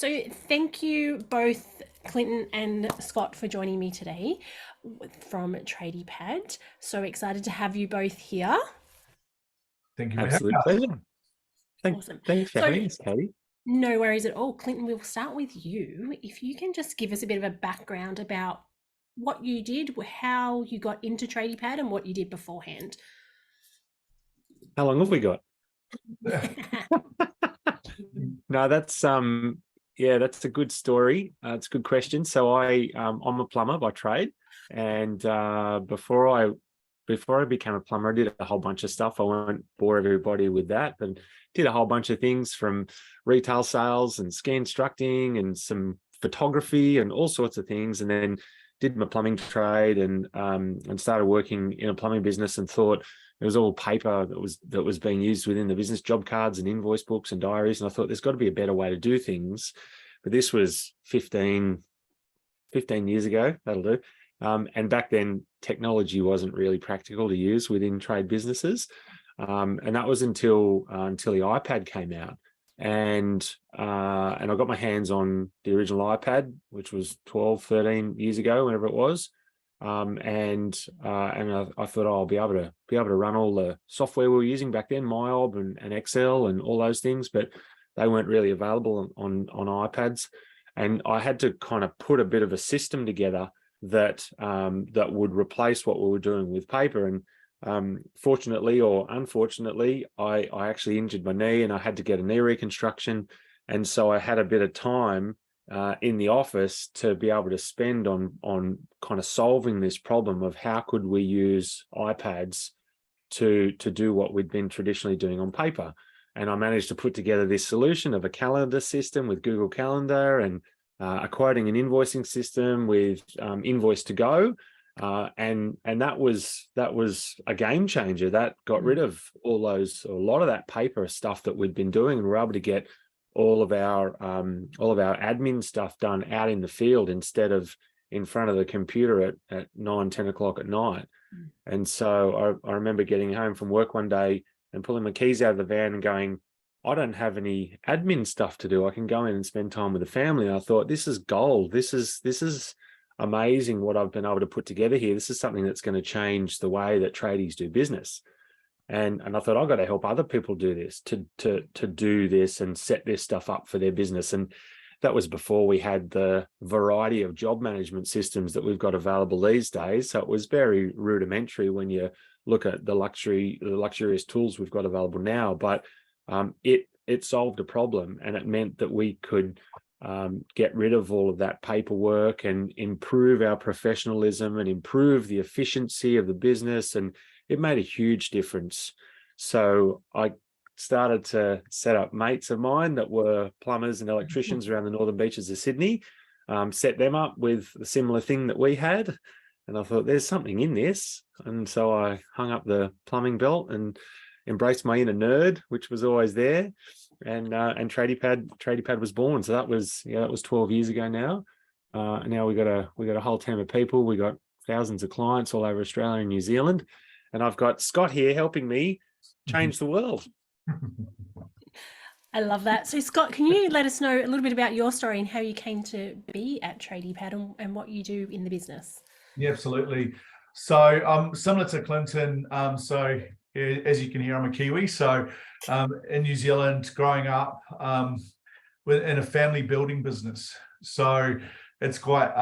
So thank you both, Clinton and Scott, for joining me today from TradiePad. So excited to have you both here. Thank you for having Absolute us. pleasure. Awesome. Thanks for So having us, Katie. no worries at all. Clinton, we'll start with you. If you can just give us a bit of a background about what you did, how you got into TradiePad and what you did beforehand. How long have we got? No, that's yeah, that's a good story. It's a good question. So I'm a plumber by trade, and before I became a plumber, I did a whole bunch of stuff. I won't bore everybody with that, but did a whole bunch of things from retail sales and scan structing and some photography and all sorts of things, and then did my plumbing trade and started working in a plumbing business and thought it was all paper that was being used within the business, job cards and invoice books and diaries. And I thought there's got to be a better way to do things. But this was 15 years ago, that'll do. And back then, technology wasn't really practical to use within trade businesses. And that was until the iPad came out. And I got my hands on the original iPad, which was 12, 13 years ago, whenever it was. And I thought, oh, I'll be able to run all the software we were using back then, MyOb and Excel and all those things, but they weren't really available on iPads. And I had to kind of put a bit of a system together that would replace what we were doing with paper. And fortunately or unfortunately, I actually injured my knee and I had to get a knee reconstruction. And so I had a bit of time in the office to be able to spend on kind of solving this problem of how could we use iPads to do what we'd been traditionally doing on paper. And I managed to put together this solution of a calendar system with Google Calendar and a quoting and invoicing system with Invoice to Go. And that was a game changer. That got rid of a lot of that paper stuff that we'd been doing, and we're able to get all of our admin stuff done out in the field instead of in front of the computer at 9, 10 o'clock at night. And so I remember getting home from work one day and pulling my keys out of the van and going, I don't have any admin stuff to do. I can go in and spend time with the family. And I thought, this is gold. This is amazing what I've been able to put together here. This is something that's going to change the way that tradies do business. And I thought, I've got to help other people do this, to do this and set this stuff up for their business. And that was before we had the variety of job management systems that we've got available these days. So it was very rudimentary when you look at the luxurious tools we've got available now. But it solved a problem, and it meant that we could get rid of all of that paperwork and improve our professionalism and improve the efficiency of the business. And it made a huge difference. So I started to set up mates of mine that were plumbers and electricians around the northern beaches of Sydney, set them up with a similar thing that we had. And I thought, there's something in this. And so I hung up the plumbing belt and embraced my inner nerd, which was always there. And TradiePad was born. So that was 12 years ago now. And now we got a whole team of people. We got thousands of clients all over Australia and New Zealand. And I've got Scott here helping me change the world. I love that. So Scott, can you let us know a little bit about your story and how you came to be at TradiePad and what you do in the business? Yeah, absolutely. So similar to Clinton, so as you can hear, I'm a Kiwi. So in New Zealand, growing up in a family building business. So it's quite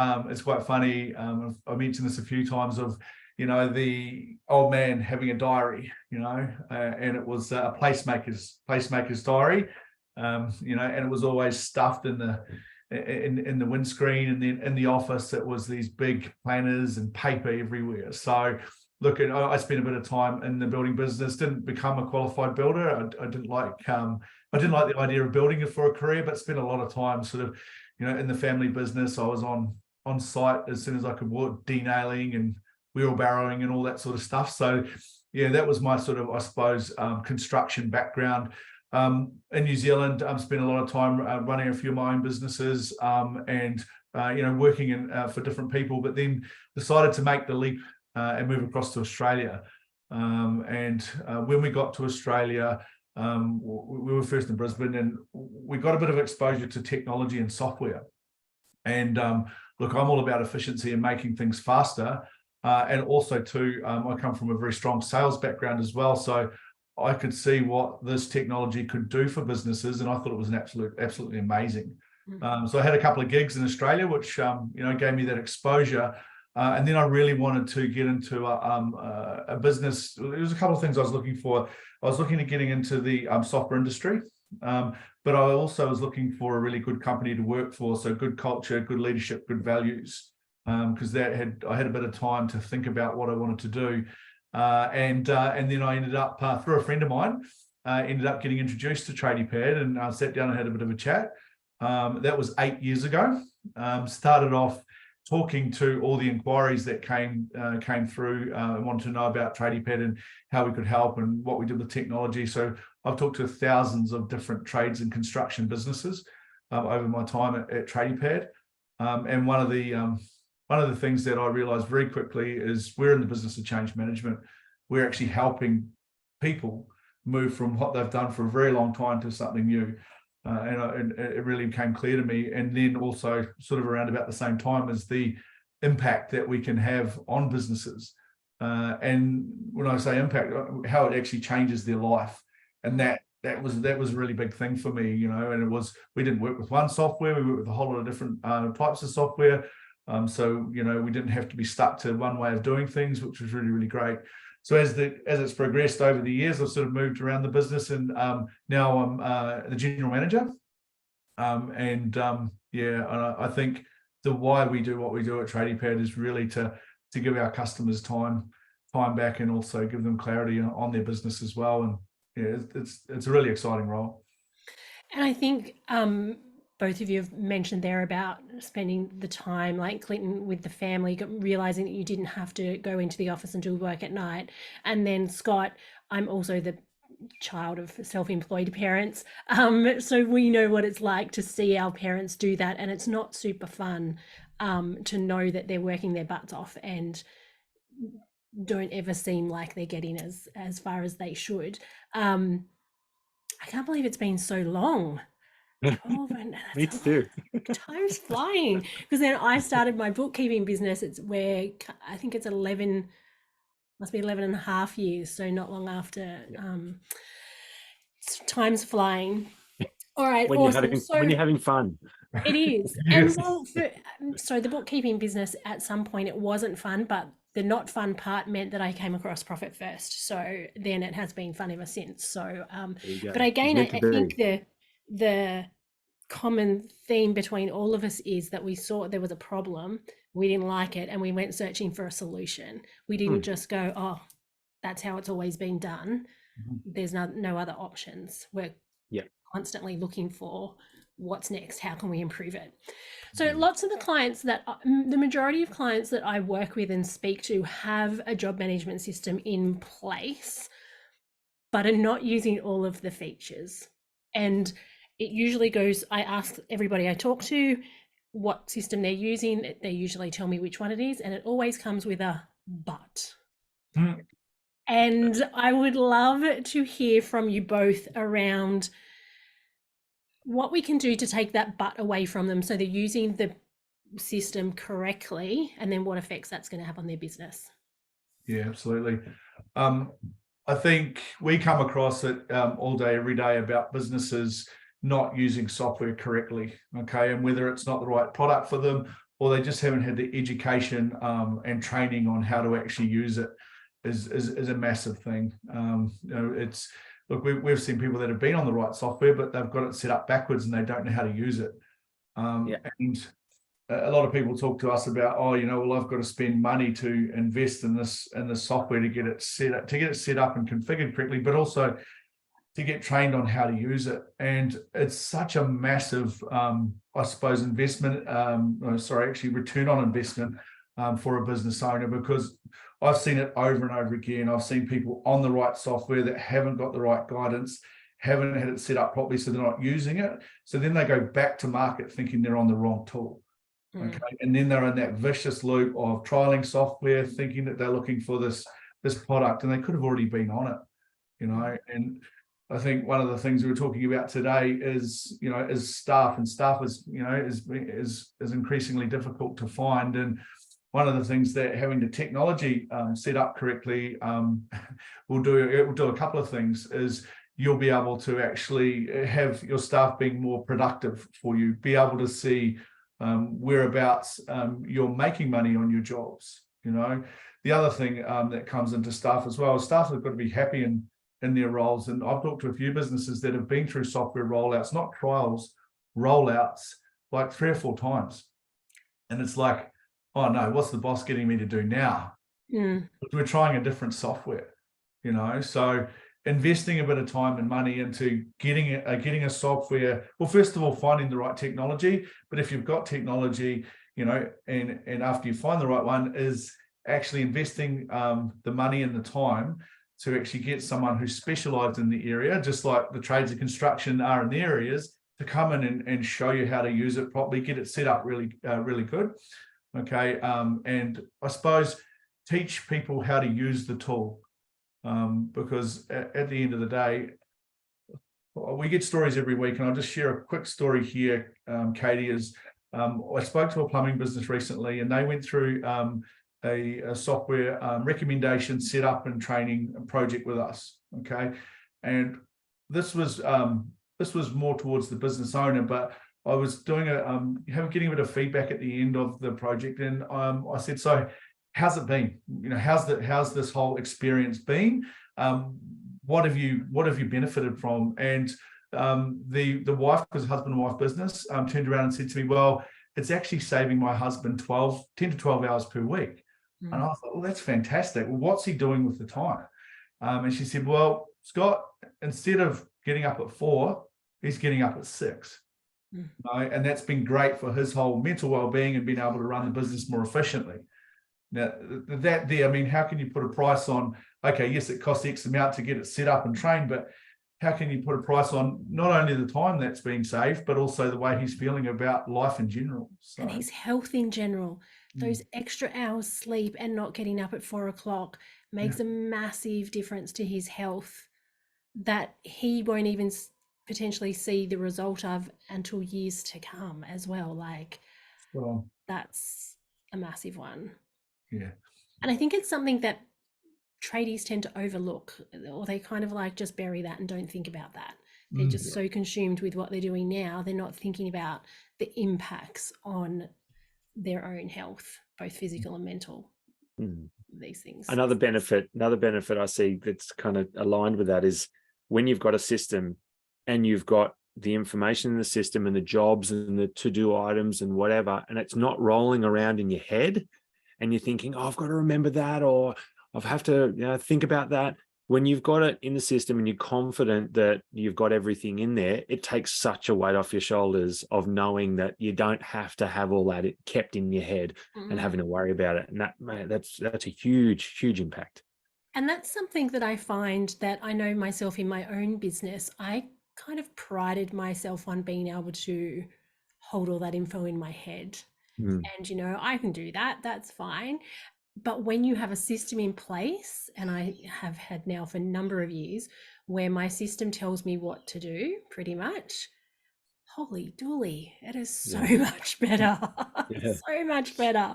funny. I mentioned this a few times of, the old man having a diary, and it was a placemaker's diary, and it was always stuffed in the windscreen, and then in the office it was these big planners and paper everywhere. So look, I spent a bit of time in the building business, didn't become a qualified builder. I didn't like the idea of building it for a career, but spent a lot of time sort of, in the family business. I was on site as soon as I could work, denailing and wheelbarrowing and all that sort of stuff. So yeah, that was my sort of, I suppose, construction background. In New Zealand, spent a lot of time running a few of my own businesses, and working for different people, but then decided to make the leap and move across to Australia. And when we got to Australia, we were first in Brisbane, and we got a bit of exposure to technology and software. And look, I'm all about efficiency and making things faster. And also too, I come from a very strong sales background as well. So I could see what this technology could do for businesses, and I thought it was absolutely amazing. So I had a couple of gigs in Australia, which gave me that exposure. And then I really wanted to get into a business. There was a couple of things I was looking for. I was looking at getting into the software industry, but I also was looking for a really good company to work for. So good culture, good leadership, good values, because I had a bit of time to think about what I wanted to do. And then I ended up, through a friend of mine, ended up getting introduced to TradiePad, and I sat down and had a bit of a chat. That was 8 years ago. Started off talking to all the inquiries that came through and wanted to know about TradiePad and how we could help and what we did with technology. So I've talked to thousands of different trades and construction businesses over my time at TradiePad. And one of the things that I realized very quickly is we're in the business of change management. We're actually helping people move from what they've done for a very long time to something new. And it really became clear to me. And then also sort of around about the same time as the impact that we can have on businesses. And when I say impact, how it actually changes their life. And that was a really big thing for me, and we didn't work with one software, we worked with a whole lot of different types of software. So we didn't have to be stuck to one way of doing things, which was really, really great. So as it's progressed over the years, I've sort of moved around the business, and now I'm the general manager. I think the why we do what we do at TradiePad is really to give our customers time back, and also give them clarity on their business as well. And it's a really exciting role. And I think both of you have mentioned there about spending the time, like Clinton, with the family, realizing that you didn't have to go into the office and do work at night. And then Scott, I'm also the child of self-employed parents. So we know what it's like to see our parents do that. And it's not super fun to know that they're working their butts off and don't ever seem like they're getting as far as they should. I can't believe it's been so long. 12, and Me too. Time's flying. Because then I started my bookkeeping business. It's where I think it's 11, must be 11 and a half years. So not long after. Time's flying. All right, when awesome. When you're having fun. It is. Yes. And so the bookkeeping business, at some point it wasn't fun, but the not fun part meant that I came across Profit First. So then it has been fun ever since. So, but again, I think the common theme between all of us is that we saw there was a problem, we didn't like it, and we went searching for a solution. We didn't just go, oh, that's how it's always been done. There's no other options. We're constantly looking for what's next, how can we improve it. So lots of the clients the majority of clients that I work with and speak to have a job management system in place, but are not using all of the features. And it usually goes, I ask everybody I talk to what system they're using. They usually tell me which one it is, and it always comes with a but. And I would love to hear from you both around what we can do to take that but away from them so they're using the system correctly, and then what effects that's going to have on their business. Yeah, absolutely. I think we come across it all day, every day, about businesses not using software correctly, okay, and whether it's not the right product for them, or they just haven't had the education and training on how to actually use it is a massive thing. Look, we've seen people that have been on the right software, but they've got it set up backwards and they don't know how to use it. And a lot of people talk to us about, well, I've got to spend money to invest in this software to get it set up and configured correctly, but also to get trained on how to use it. And it's such a massive, I suppose, return on investment for a business owner, because I've seen it over and over again. I've seen people on the right software that haven't got the right guidance, haven't had it set up properly, so they're not using it. So then they go back to market thinking they're on the wrong tool. Okay, and then they're in that vicious loop of trialing software, thinking that they're looking for this product, and they could have already been on it, and I think one of the things we were talking about today is, is staff, and staff is, is increasingly difficult to find. And one of the things that having the technology set up correctly will do a couple of things. Is you'll be able to actually have your staff being more productive for you, be able to see whereabouts you're making money on your jobs. The other thing that comes into staff as well is staff have got to be happy in their roles. And I've talked to a few businesses that have been through software rollouts, not trials, rollouts, like 3 or 4 times. And it's like, oh no, what's the boss getting me to do now? But we're trying a different software, so investing a bit of time and money into getting a software. Well, first of all, finding the right technology. But if you've got technology, and after you find the right one, is actually investing the money and the time to actually get someone who's specialized in the area, just like the trades of construction are in the areas, to come in and show you how to use it properly, get it set up really good. Okay. And I suppose teach people how to use the tool. Because at the end of the day, we get stories every week, and I'll just share a quick story here, Katie, is I spoke to a plumbing business recently, and they went through a software recommendation, setup and training project with us. Okay. And this was more towards the business owner, but I was doing getting a bit of feedback at the end of the project. And I said, so how's it been? How's this whole experience been? What have you benefited from? And the wife, because husband and wife business, turned around and said to me, well, it's actually saving my husband 10 to 12 hours per week. And I thought, well, that's fantastic. Well, what's he doing with the time? And she said, well, Scott, instead of getting up at 4, he's getting up at 6. And that's been great for his whole mental well-being and being able to run the business more efficiently. Now, how can you put a price on, okay, yes, it costs X amount to get it set up and trained, but how can you put a price on not only the time that's being saved, but also the way he's feeling about life in general? And his health in general. Those extra hours sleep and not getting up at 4 o'clock makes a massive difference to his health that he won't even potentially see the result of until years to come as well. That's a massive one. Yeah. And I think it's something that tradies tend to overlook, or they kind of just bury that and don't think about that. They're just so consumed with what they're doing now, they're not thinking about the impacts on their own health, both physical and mental. These things. Another benefit I see that's kind of aligned with that is when you've got a system and you've got the information in the system and the jobs and the to-do items and whatever, and it's not rolling around in your head and you're thinking, oh, I've got to remember that, or I have to think about that. When you've got it in the system and you're confident that you've got everything in there, it takes such a weight off your shoulders of knowing that you don't have to have all that kept in your head and having to worry about it. And that's a huge, huge impact. And that's something that I find that I know myself in my own business. I kind of prided myself on being able to hold all that info in my head. And, I can do that. That's fine. But when you have a system in place, and I have had now for a number of years, where my system tells me what to do pretty much, holy dooly, it is so much better. So much better.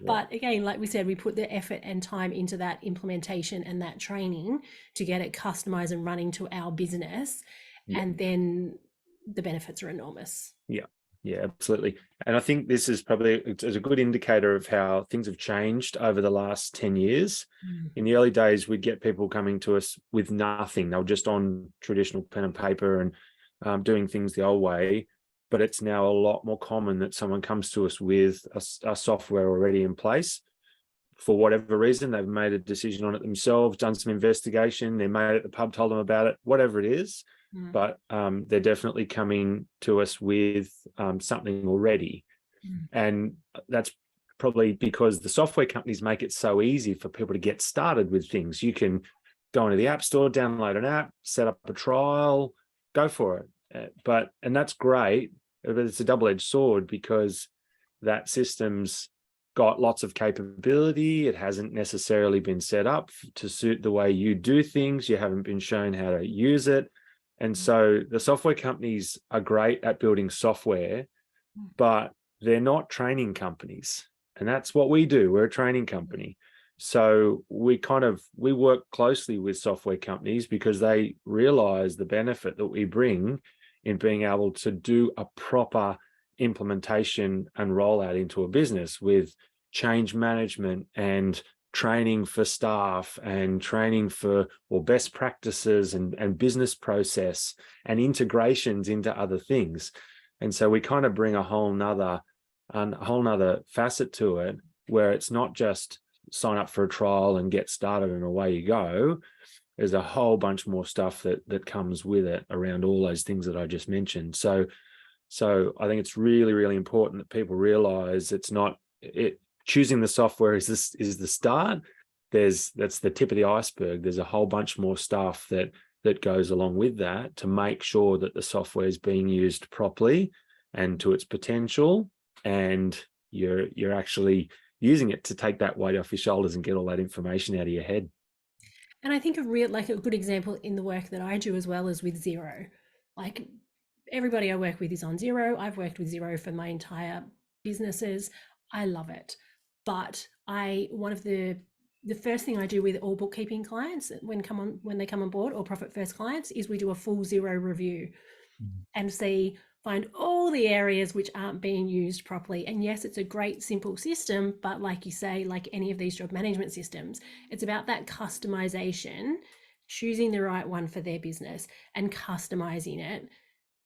But again, like we said, we put the effort and time into that implementation and that training to get it customized and running to our business. And then the benefits are enormous. Yeah, absolutely. And I think this is probably a good indicator of how things have changed over the last 10 years. In the early days, we'd get people coming to us with nothing. They were just on traditional pen and paper and doing things the old way. But it's now a lot more common that someone comes to us with a software already in place. For whatever reason, they've made a decision on it themselves, done some investigation, their mate at the pub told them about it, whatever it is. But they're definitely coming to us with something already. And that's probably because the software companies make it so easy for people to get started with things. You can go into the App Store, download an app, set up a trial, go for it. And that's great, but it's a double-edged sword because that system's got lots of capability. It hasn't necessarily been set up to suit the way you do things. You haven't been shown how to use it. And so the software companies are great at building software, but they're not training companies. And that's what we do. We're a training company. So we work closely with software companies because they realize the benefit that we bring in being able to do a proper implementation and rollout into a business with change management and training for staff and training for best practices and business process and integrations into other things. And so we kind of bring a whole nother facet to it, where it's not just sign up for a trial and get started and away you go. There's a whole bunch more stuff that comes with it around all those things that I just mentioned. So I think it's really, really important that people realize choosing the software is the start. That's the tip of the iceberg. There's a whole bunch more stuff that goes along with that to make sure that the software is being used properly and to its potential, and you're actually using it to take that weight off your shoulders and get all that information out of your head. And I think a good example in the work that I do as well is with Xero. Like, everybody I work with is on Xero. I've worked with Xero for my entire businesses. I love it. But one of the first thing I do with all bookkeeping clients when they come on board, or Profit First clients, is we do a full Xero review and find all the areas which aren't being used properly. And yes, it's a great simple system, but like you say, like any of these job management systems, it's about that customization, choosing the right one for their business and customizing it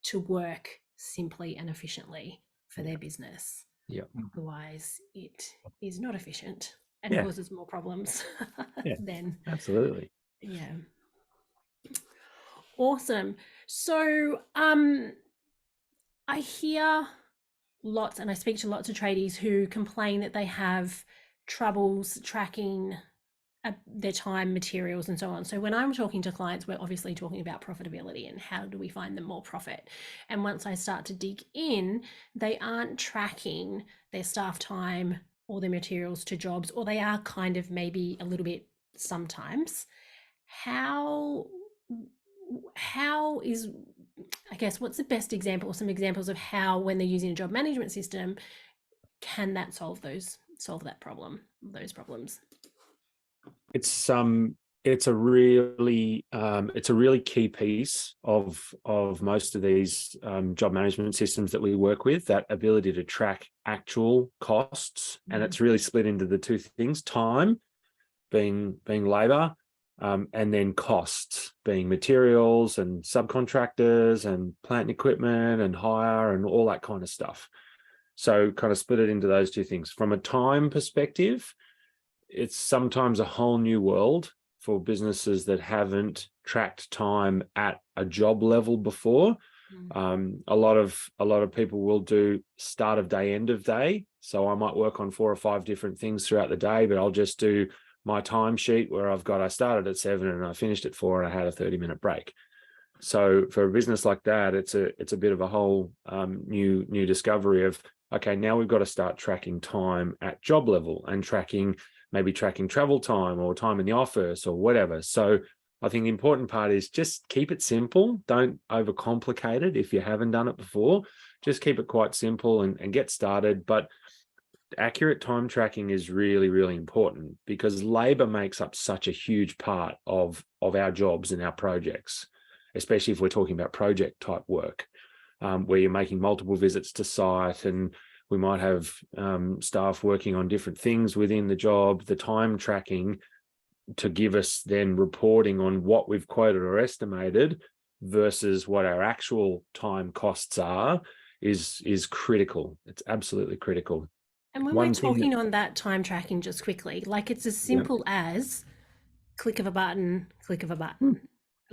to work simply and efficiently for their business. Yeah. Otherwise, it is not efficient and causes more problems. Then. Absolutely. Yeah. Awesome. So, I hear lots, and I speak to lots of tradies who complain that they have troubles tracking their time, materials, and so on. So when I'm talking to clients, we're obviously talking about profitability and how do we find them more profit. And once I start to dig in, they aren't tracking their staff time or their materials to jobs, or they are kind of maybe a little bit sometimes. What's the best example, or some examples of how, when they're using a job management system, can that solve those problems? It's a really key piece of most of these job management systems that we work with, that ability to track actual costs. And it's really split into the two things: time being labor, and then costs being materials and subcontractors and plant and equipment and hire and all that kind of stuff. So kind of split it into those two things. From a time perspective, it's sometimes a whole new world for businesses that haven't tracked time at a job level before. A lot of people will do start of day, end of day. So I might work on 4 or 5 different things throughout the day, but I'll just do my timesheet where I started at 7 and I finished at 4 and I had a 30-minute break. So for a business like that, it's a bit of a whole new discovery of, okay, now we've got to start tracking time at job level and maybe tracking travel time or time in the office or whatever. So I think the important part is just keep it simple. Don't overcomplicate it if you haven't done it before. Just keep it quite simple and get started. But accurate time tracking is really, really important, because labor makes up such a huge part of our jobs and our projects, especially if we're talking about project type work, where you're making multiple visits to site, and we might have staff working on different things within the job. The time tracking to give us then reporting on what we've quoted or estimated versus what our actual time costs are is critical. It's absolutely critical. And when we're talking on that time tracking, just quickly, like, it's as simple as click of a button. Like,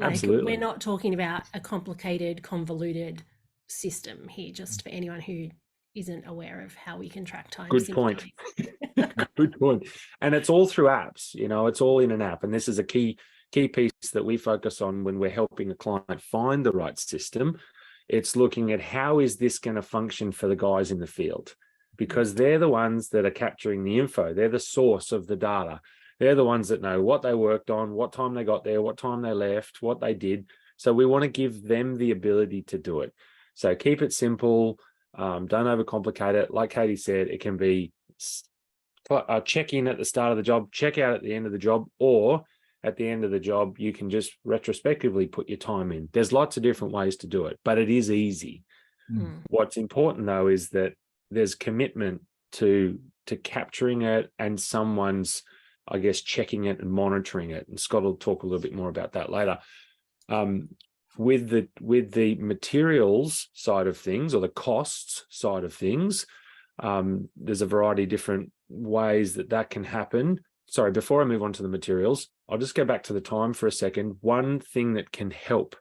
absolutely. we're not talking about a complicated, convoluted system here, just for anyone who isn't aware of how we can track time. Good point. Good point. And it's all through apps, it's all in an app. And this is a key piece that we focus on when we're helping a client find the right system. It's looking at how is this going to function for the guys in the field, because they're the ones that are capturing the info. They're the source of the data. They're the ones that know what they worked on, what time they got there, what time they left, what they did. So we want to give them the ability to do it. So keep it simple. Don't overcomplicate it. Like Katie said, it can be check in at the start of the job, check out at the end of the job, or at the end of the job, you can just retrospectively put your time in. There's lots of different ways to do it, but it is easy. What's important though is that there's commitment to capturing it and someone's, I guess, checking it and monitoring it. And Scott will talk a little bit more about that later. With the materials side of things, or the costs side of things, there's a variety of different ways that can happen. Sorry, before I move on to the materials, I'll just go back to the time for a second. One thing that can help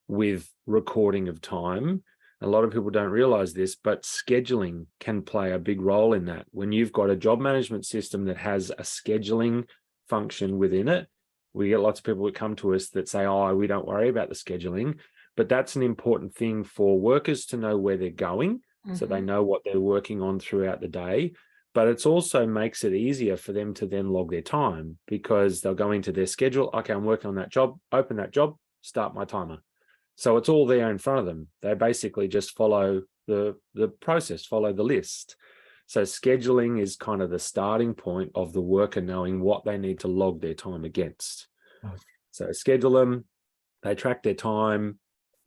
with recording of time, a lot of people don't realize this, but scheduling can play a big role in that. When you've got a job management system that has a scheduling function within it, we get lots of people that come to us that say, oh, we don't worry about the scheduling, but that's an important thing for workers to know where they're going, so they know what they're working on throughout the day. But it also makes it easier for them to then log their time, because they'll go into their schedule. Okay, I'm working on that job, open that job, start my timer. So it's all there in front of them. They basically just follow the process, follow the list. So scheduling is kind of the starting point of the worker knowing what they need to log their time against. So schedule them, they track their time.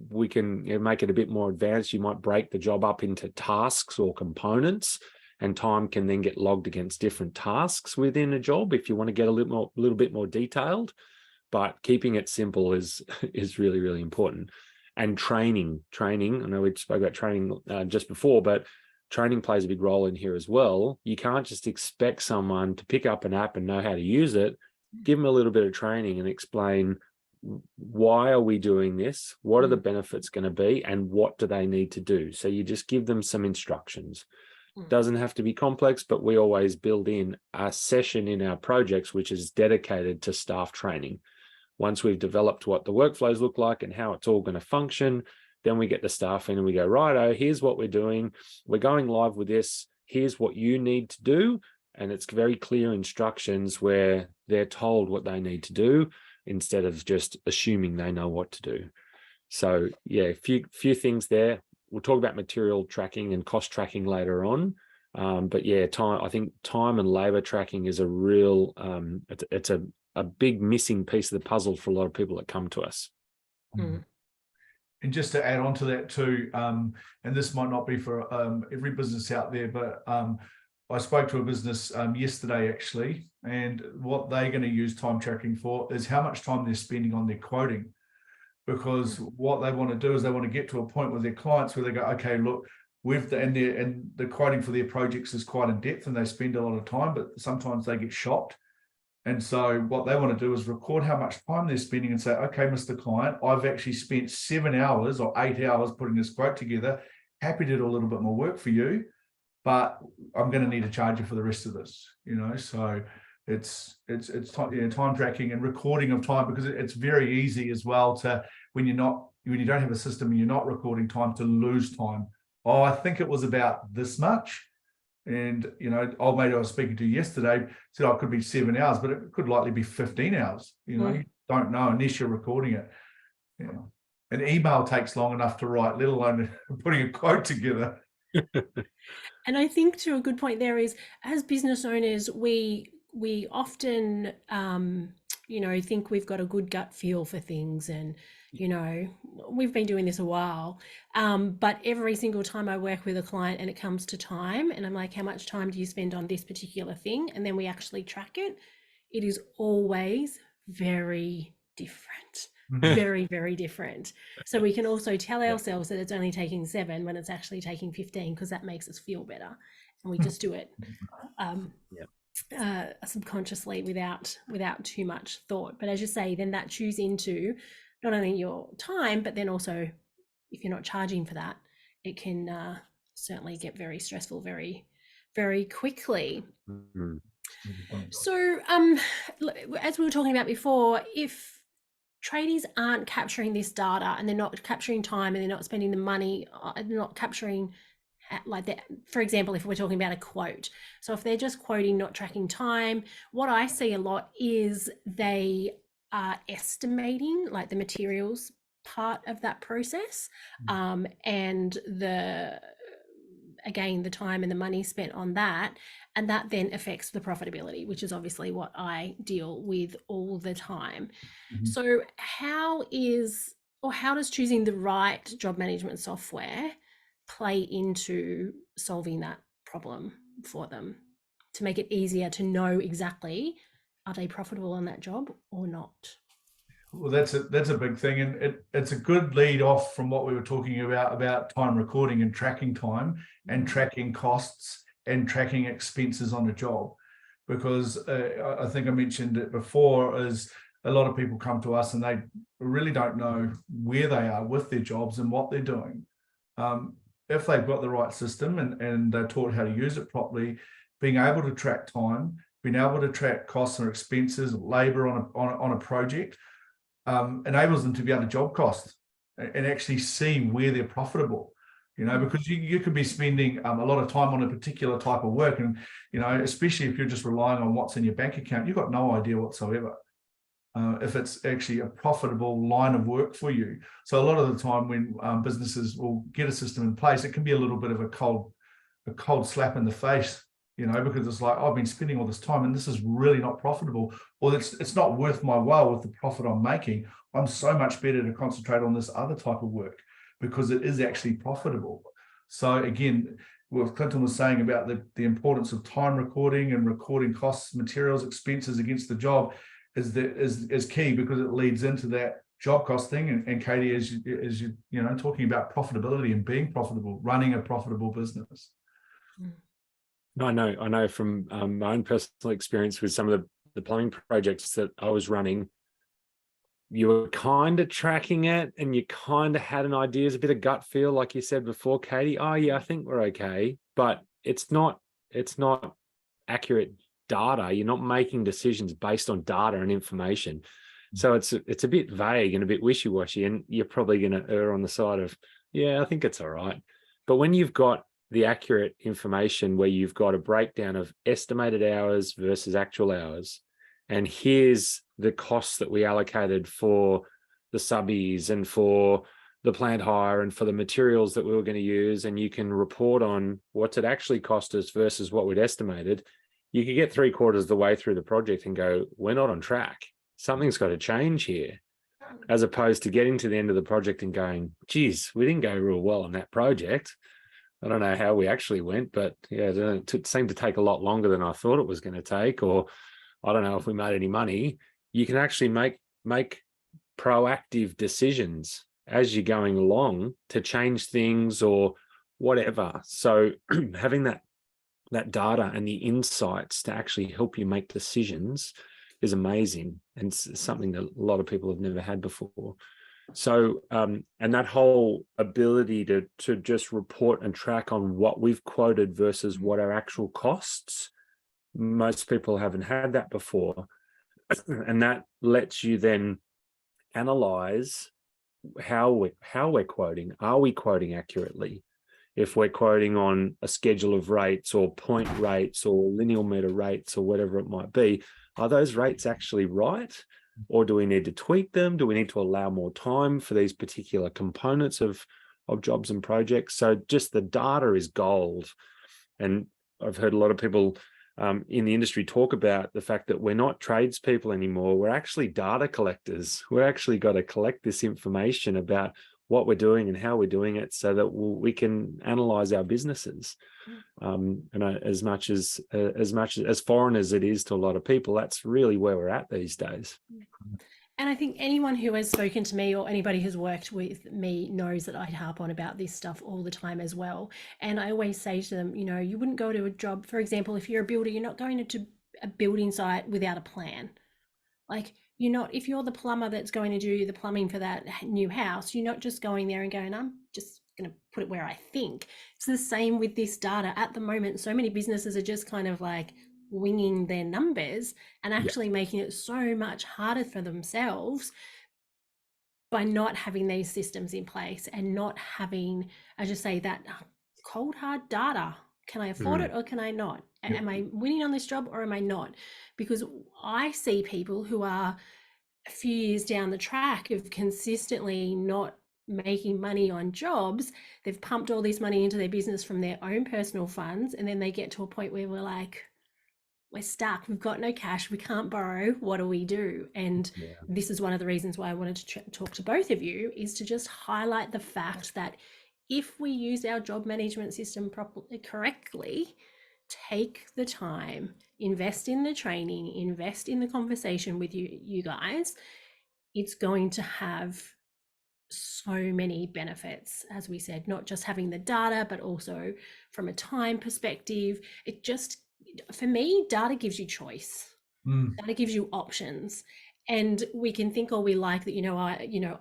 We can make it a bit more advanced. You might break the job up into tasks or components, and time can then get logged against different tasks within a job if you want to get a little bit more detailed. But keeping it simple is really, really important. And training, I know we spoke about training just before, but training plays a big role in here as well. You can't just expect someone to pick up an app and know how to use it. Give them a little bit of training and explain, why are we doing this? What are the benefits going to be? And what do they need to do? So you just give them some instructions. Doesn't have to be complex, but we always build in a session in our projects which is dedicated to staff training. Once we've developed what the workflows look like and how it's all going to function, then we get the staff in and we go, righto, here's what we're doing. We're going live with this. Here's what you need to do. And it's very clear instructions where they're told what they need to do instead of just assuming they know what to do. So yeah, a few things there. We'll talk about material tracking and cost tracking later on. But yeah, I think time and labor tracking is a real, it's a big missing piece of the puzzle for a lot of people that come to us. And just to add on to that too, and this might not be for every business out there, but I spoke to a business yesterday actually, and what they're going to use time tracking for is how much time they're spending on their quoting. Because what they want to do is they want to get to a point with their clients where they go, okay, look, and the quoting for their projects is quite in depth and they spend a lot of time, but sometimes they get shocked. And so what they want to do is record how much time they're spending and say, okay, Mr. Client, I've actually spent 7 hours or 8 hours putting this quote together. Happy to do a little bit more work for you, but I'm going to need to charge you for the rest of this, so it's time tracking and recording of time, because it's very easy as well to, when you don't have a system and you're not recording time, to lose time. Oh, I think it was about this much. And, old mate I was speaking to yesterday said, oh, it could be 7 hours, but it could likely be 15 hours. You don't know unless you're recording it. An email takes long enough to write, let alone putting a quote together. And I think to a good point there is, as business owners, we often, think we've got a good gut feel for things, and, we've been doing this a while. But every single time I work with a client and it comes to time, and I'm like, how much time do you spend on this particular thing? And then we actually track it. It is always very different. Very, very different. So we can also tell ourselves that it's only taking 7 when it's actually taking 15, because that makes us feel better, and we just do it subconsciously without too much thought. But as you say, then that chews into not only your time, but then also, if you're not charging for that, it can certainly get very stressful very, very quickly. So as we were talking about before, if tradies aren't capturing this data and they're not capturing time and they're not spending the money, they're not capturing, like that, for example, if we're talking about a quote. So if they're just quoting, not tracking time, what I see a lot is they are estimating, like the materials part of that process, and again, the time and the money spent on that, and that then affects the profitability, which is obviously what I deal with all the time. So how does choosing the right job management software play into solving that problem for them, to make it easier to know exactly, are they profitable on that job or not? Well, that's a big thing, and it's a good lead off from what we were talking about time recording and tracking time and tracking costs and tracking expenses on a job, because I think I mentioned it before, is a lot of people come to us and they really don't know where they are with their jobs and what they're doing. If they've got the right system and they're taught how to use it properly, being able to track time, being able to track costs or expenses, labor on a project, enables them to be able to job cost and actually see where they're profitable, because you could be spending a lot of time on a particular type of work, and especially if you're just relying on what's in your bank account, you've got no idea whatsoever if it's actually a profitable line of work for you. So a lot of the time when businesses will get a system in place, it can be a little bit of a cold slap in the face, because it's like, I've been spending all this time and this is really not profitable, or it's not worth my while with the profit I'm making. I'm so much better to concentrate on this other type of work because it is actually profitable. So again, what Clinton was saying about the importance of time recording and recording costs, materials, expenses against the job is key, because it leads into that job cost thing. And Katie, as you talking about profitability and being profitable, running a profitable business. I know from my own personal experience with some of the plumbing projects that I was running, you were kind of tracking it and you kind of had an idea, there's a bit of gut feel, like you said before, Katie. Oh yeah, I think we're okay, but it's not accurate data. You're not making decisions based on data and information. So it's a bit vague and a bit wishy-washy, and you're probably going to err on the side of, yeah, I think it's all right. But when you've got the accurate information, where you've got a breakdown of estimated hours versus actual hours, and here's the costs that we allocated for the subbies and for the plant hire and for the materials that we were going to use, and you can report on what's it actually cost us versus what we'd estimated, you could get 3/4 of the way through the project and go, we're not on track. Something's got to change here. As opposed to getting to the end of the project and going, geez, we didn't go real well on that project. I don't know how we actually went, but yeah, it seemed to take a lot longer than I thought it was going to take, or I don't know if we made any money. You can actually make proactive decisions as you're going along to change things or whatever. So having that data and the insights to actually help you make decisions is amazing, and it's something that a lot of people have never had before. So and that whole ability to just report and track on what we've quoted versus what our actual costs, most people haven't had that before. And that lets you then analyze how we're quoting. Are we quoting accurately? If we're quoting on a schedule of rates or point rates or linear meter rates or whatever it might be, are those rates actually right? Or do we need to tweak them? Do we need to allow more time for these particular components of jobs and projects? So just the data is gold. And I've heard a lot of people in the industry talk about the fact that we're not tradespeople anymore. We're actually data collectors. We're actually got to collect this information about what we're doing and how we're doing it, so that we can analyze our businesses. And as much as foreign as it is to a lot of people, that's really where we're at these days. And I think anyone who has spoken to me or anybody who's worked with me knows that I harp on about this stuff all the time as well. And I always say to them, you wouldn't go to a job, for example, if you're a builder, you're not going to a building site without a plan. Like, if you're the plumber that's going to do the plumbing for that new house, you're not just going there and going, I'm just going to put it where I think. It's the same with this data. At the moment, so many businesses are just kind of like winging their numbers and actually making it so much harder for themselves by not having these systems in place and not having, I just say, that cold hard data. Can I afford it or can I not? Am I winning on this job or am I not? Because I see people who are a few years down the track of consistently not making money on jobs, they've pumped all this money into their business from their own personal funds, and then they get to a point where we're like, we're stuck, we've got no cash, we can't borrow, what do we do? And this is one of the reasons why I wanted to talk to both of you, is to just highlight the fact that if we use our job management system properly, correctly, take the time, invest in the training, invest in the conversation with you guys, it's going to have so many benefits, as we said, not just having the data, but also from a time perspective. It just, for me, data gives you choice. Data gives you options. And we can think all we like that,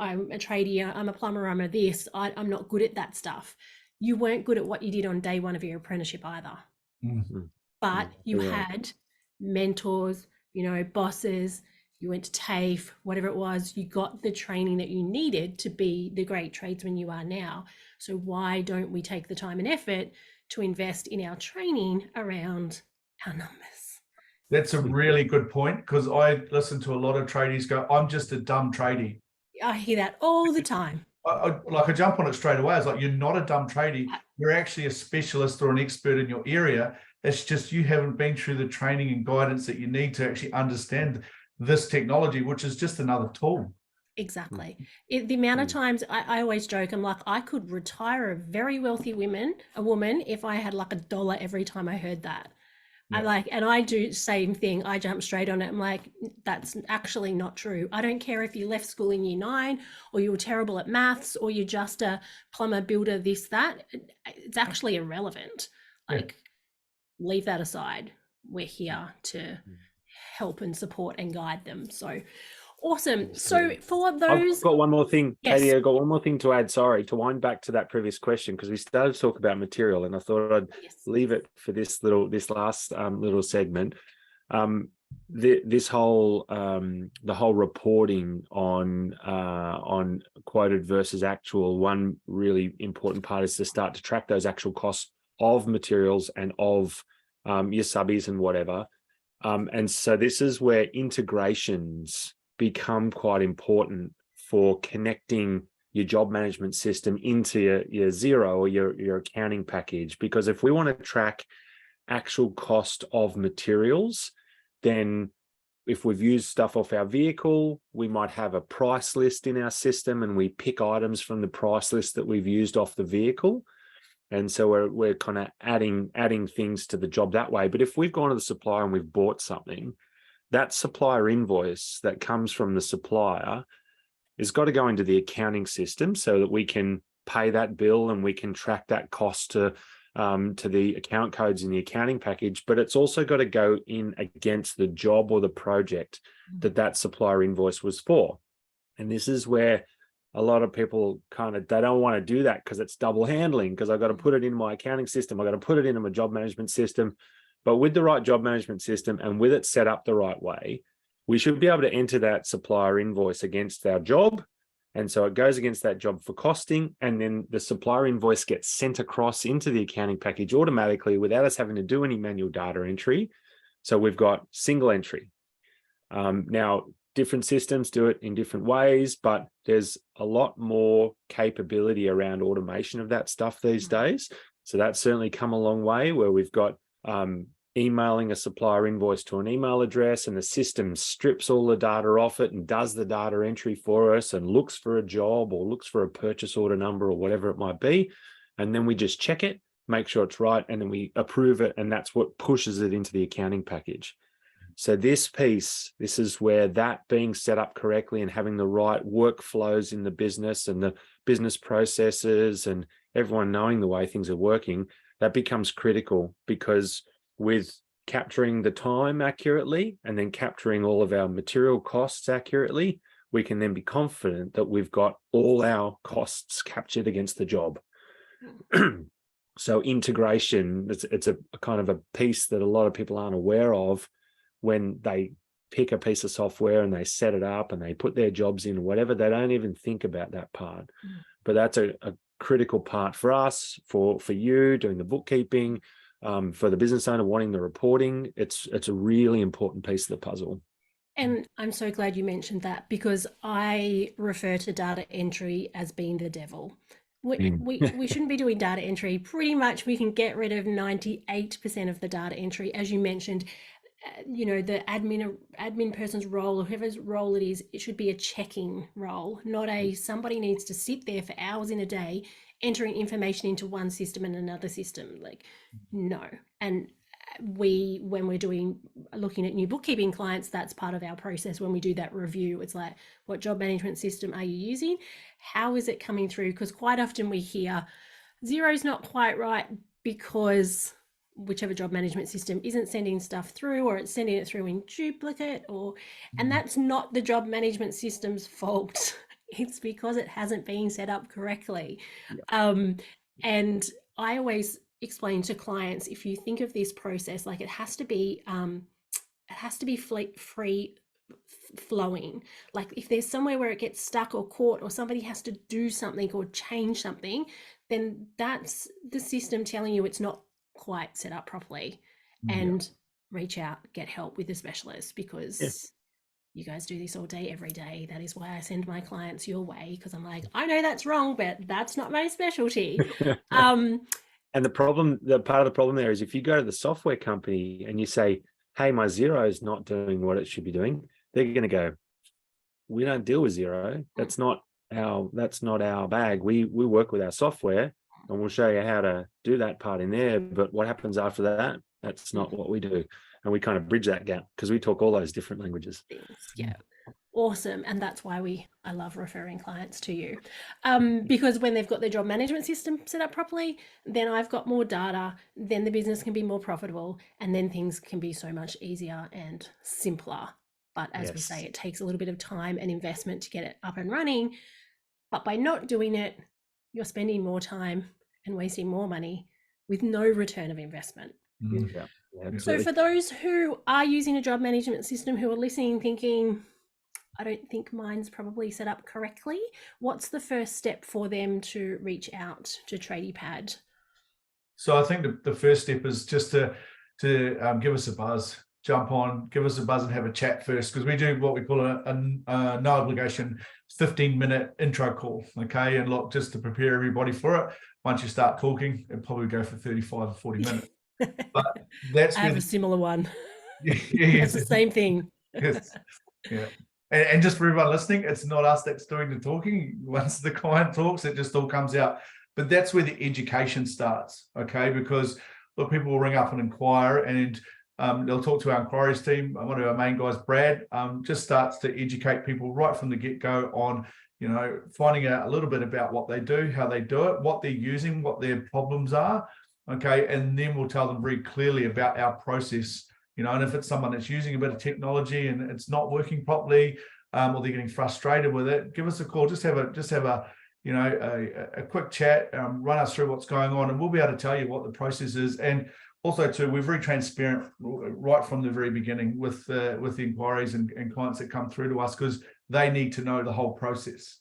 I'm a tradie, I'm a plumber, I'm a this, I'm not good at that stuff. You weren't good at what you did on day one of your apprenticeship either. But you had mentors, bosses, you went to TAFE, whatever it was, you got the training that you needed to be the great tradesman you are now. So why don't we take the time and effort to invest in our training around our numbers? That's a really good point, because I listen to a lot of tradies go, I'm just a dumb tradie. I hear that all the time. I jump on it straight away. It's like, you're not a dumb tradie. You're actually a specialist or an expert in your area. It's just you haven't been through the training and guidance that you need to actually understand this technology, which is just another tool. Exactly. The amount of times I always joke, I'm like, I could retire a very wealthy woman, if I had like $1 every time I heard that. And I do the same thing. I jump straight on it. I'm like, that's actually not true. I don't care if you left school in year 9 or you were terrible at maths or you're just a plumber, builder, this, that. It's actually irrelevant. Leave that aside. We're here to help and support and guide them. So awesome. So for those, I've got one more thing, yes. Katie, I've got one more thing to add. Sorry, to wind back to that previous question, because we started to talk about material, and I thought I'd leave it for this last little segment. The whole reporting on quoted versus actual. One really important part is to start to track those actual costs of materials and of your subbies and whatever. And so this is where integrations become quite important for connecting your job management system into your Xero or your accounting package. Because if we want to track actual cost of materials, then if we've used stuff off our vehicle, we might have a price list in our system and we pick items from the price list that we've used off the vehicle. And so we're kind of adding things to the job that way. But if we've gone to the supplier and we've bought something, that supplier invoice that comes from the supplier has got to go into the accounting system so that we can pay that bill and we can track that cost to the account codes in the accounting package. But it's also got to go in against the job or the project that supplier invoice was for. And this is where a lot of people they don't want to do that because it's double handling, because I've got to put it in my accounting system, I've got to put it into my job management system. But with the right job management system and with it set up the right way, we should be able to enter that supplier invoice against our job. And so it goes against that job for costing, and then the supplier invoice gets sent across into the accounting package automatically without us having to do any manual data entry. So we've got single entry. Now, different systems do it in different ways, but there's a lot more capability around automation of that stuff these days. So that's certainly come a long way, where we've got emailing a supplier invoice to an email address, and the system strips all the data off it and does the data entry for us and looks for a job or looks for a purchase order number or whatever it might be. And then we just check it, make sure it's right, and then we approve it. And that's what pushes it into the accounting package. So this piece, this is where that being set up correctly and having the right workflows in the business and the business processes and everyone knowing the way things are working, that becomes critical, because with capturing the time accurately and then capturing all of our material costs accurately, we can then be confident that we've got all our costs captured against the job. So integration, it's a kind of a piece that a lot of people aren't aware of when they pick a piece of software and they set it up and they put their jobs in, whatever. They don't even think about that part. But that's a critical part for us, for you doing the bookkeeping, for the business owner wanting the reporting. It's a really important piece of the puzzle. And I'm so glad you mentioned that, because I refer to data entry as being the devil. We shouldn't be doing data entry. Pretty much we can get rid of 98% of the data entry. As you mentioned, the admin person's role, or whoever's role it is, it should be a checking role, not a somebody needs to sit there for hours in a day entering information into one system and another system. Like, no. And when we're looking at new bookkeeping clients, that's part of our process. When we do that review, it's like, what job management system are you using? How is it coming through? Because quite often we hear Xero's not quite right because whichever job management system isn't sending stuff through, or it's sending it through in duplicate, and that's not the job management system's fault. It's because it hasn't been set up correctly. And I always explain to clients, if you think of this process, like it has to be free flowing. Like if there's somewhere where it gets stuck or caught, or somebody has to do something or change something, then that's the system telling you it's not quite set up properly. And reach out, get help with a specialist, because you guys do this all day, every day. That is why I send my clients your way, because I'm like, I know that's wrong, but that's not my specialty. And the part of the problem there is, if you go to the software company and you say, hey, my Xero is not doing what it should be doing, they're going to go, we don't deal with Xero. That's not our bag. We work with our software, and we'll show you how to do that part in there. But what happens after that, that's not what we do. And we kind of bridge that gap because we talk all those different languages. Yeah. Awesome. And that's why I love referring clients to you, because when they've got their job management system set up properly, then I've got more data, then the business can be more profitable, and then things can be so much easier and simpler. But as we say, it takes a little bit of time and investment to get it up and running. But by not doing it, you're spending more time and wasting more money with no return of investment. So for those who are using a job management system, who are listening thinking, I don't think mine's probably set up correctly, what's the first step for them to reach out to TradiePad? So I think the first step is just to give us a buzz, jump on, give us a buzz and have a chat first, because we do what we call a no obligation 15-minute intro call. Okay. And look, just to prepare everybody for it, once you start talking, it'll probably go for 35 or 40 minutes. But that's I have a similar one. Yeah, it's the same thing. Yes. Yeah. And just for everyone listening, it's not us that's doing the talking. Once the client talks, it just all comes out. But that's where the education starts, okay? Because look, people will ring up and inquire, and they'll talk to our inquiries team. One of our main guys, Brad, just starts to educate people right from the get-go on, finding out a little bit about what they do, how they do it, what they're using, what their problems are, okay? And then we'll tell them very clearly about our process. And if it's someone that's using a bit of technology and it's not working properly, or they're getting frustrated with it, give us a call. Just have a quick chat, run us through what's going on, and we'll be able to tell you what the process is. And also too, we're very transparent right from the very beginning with the inquiries and clients that come through to us, because they need to know the whole process,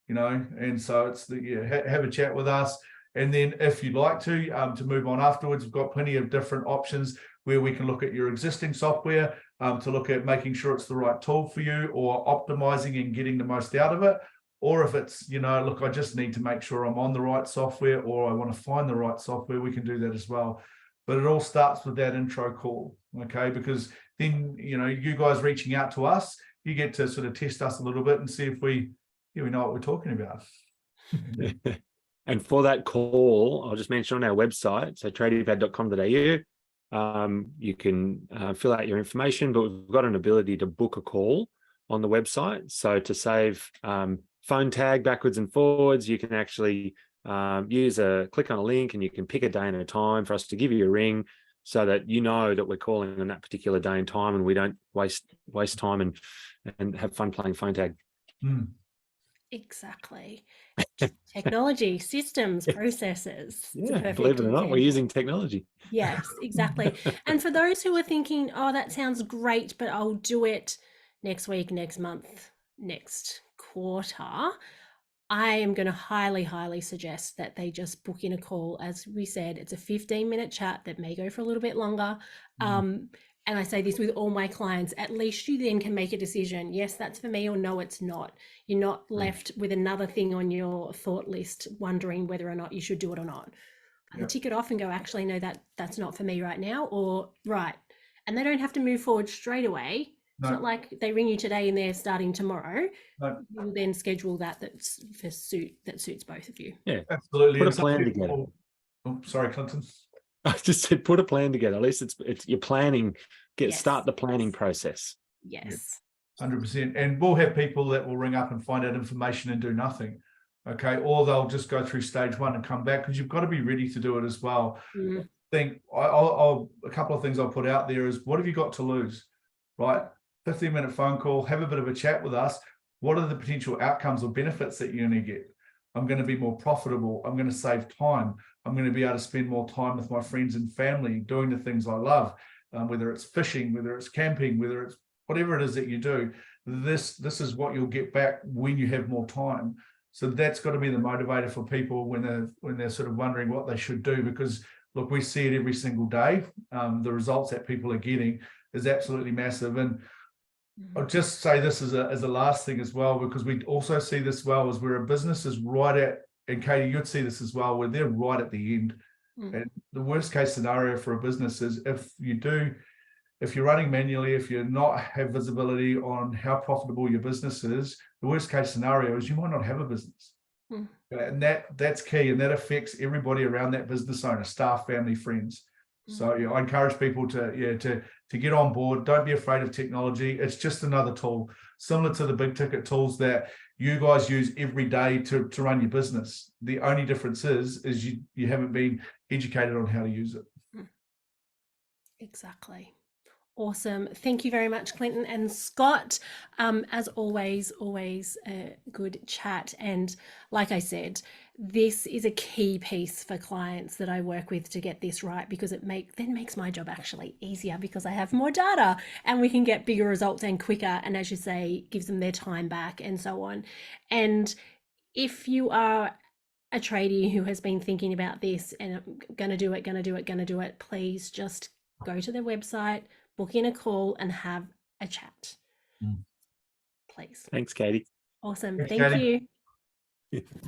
And so it's have a chat with us. And then if you'd like to move on afterwards, we've got plenty of different options where we can look at your existing software to look at making sure it's the right tool for you, or optimizing and getting the most out of it. Or if it's, look, I just need to make sure I'm on the right software, or I want to find the right software, we can do that as well. But it all starts with that intro call, okay? Because then, you guys reaching out to us, you get to sort of test us a little bit and see if we know what we're talking about. And for that call, I'll just mention on our website, so tradiepad.com.au, you can fill out your information, but we've got an ability to book a call on the website. So to save phone tag backwards and forwards, you can actually click on a link, and you can pick a day and a time for us to give you a ring, so that you know that we're calling on that particular day and time, and we don't waste time and have fun playing phone tag. Exactly. Technology, systems, processes. Yeah, believe it or not, we're using technology. Yes, exactly. And for those who are thinking, oh, that sounds great, but I'll do it next week, next month, next quarter, I am going to highly, highly suggest that they just book in a call. As we said, it's a 15-minute chat that may go for a little bit longer. and I say this with all my clients, at least you then can make a decision. Yes, that's for me, or no, it's not. You're not left with another thing on your thought list wondering whether or not you should do it or not. Either tick it off and go, actually, no, that's not for me right now, or right. And they don't have to move forward straight away. It's not like they ring you today and they're starting tomorrow. You'll then schedule that that suits both of you. Yeah, absolutely. Put a plan together. Oh, sorry, Clinton. I just said put a plan together. At least it's you're planning. Start the planning process. Yes. 100%. And we'll have people that will ring up and find out information and do nothing. Okay, or they'll just go through stage 1 and come back, because you've got to be ready to do it as well. I think I'll a couple of things I'll put out there is, what have you got to lose, right? 15-minute phone call, have a bit of a chat with us. What are the potential outcomes or benefits that you're going to get? I'm going to be more profitable. I'm going to save time. I'm going to be able to spend more time with my friends and family doing the things I love, whether it's fishing, whether it's camping, whether it's whatever it is that you do. This is what you'll get back when you have more time. So that's got to be the motivator for people when they're sort of wondering what they should do, because look, we see it every single day. The results that people are getting is absolutely massive. And I'll just say this as a last thing as well, because we also see this well as where a business is right at, and Katie, you'd see this as well, where they're right at the end. And the worst case scenario for a business is if you're running manually, if you're not have visibility on how profitable your business is, the worst case scenario is you might not have a business. And that's key, and that affects everybody around that business owner, staff, family, friends. So I encourage people to get on board. Don't be afraid of technology. It's just another tool, similar to the big ticket tools that you guys use every day to run your business. The only difference is you haven't been educated on how to use it. Exactly. Awesome. Thank you very much, Clinton and Scott. As always a good chat. And like I said, this is a key piece for clients that I work with to get this right, because it then makes my job actually easier, because I have more data and we can get bigger results and quicker. And as you say, gives them their time back and so on. And if you are a tradie who has been thinking about this and going to do it, please just go to their website, book in a call and have a chat, please. Thanks, Katie. Awesome. Thanks, Thank Katie. you.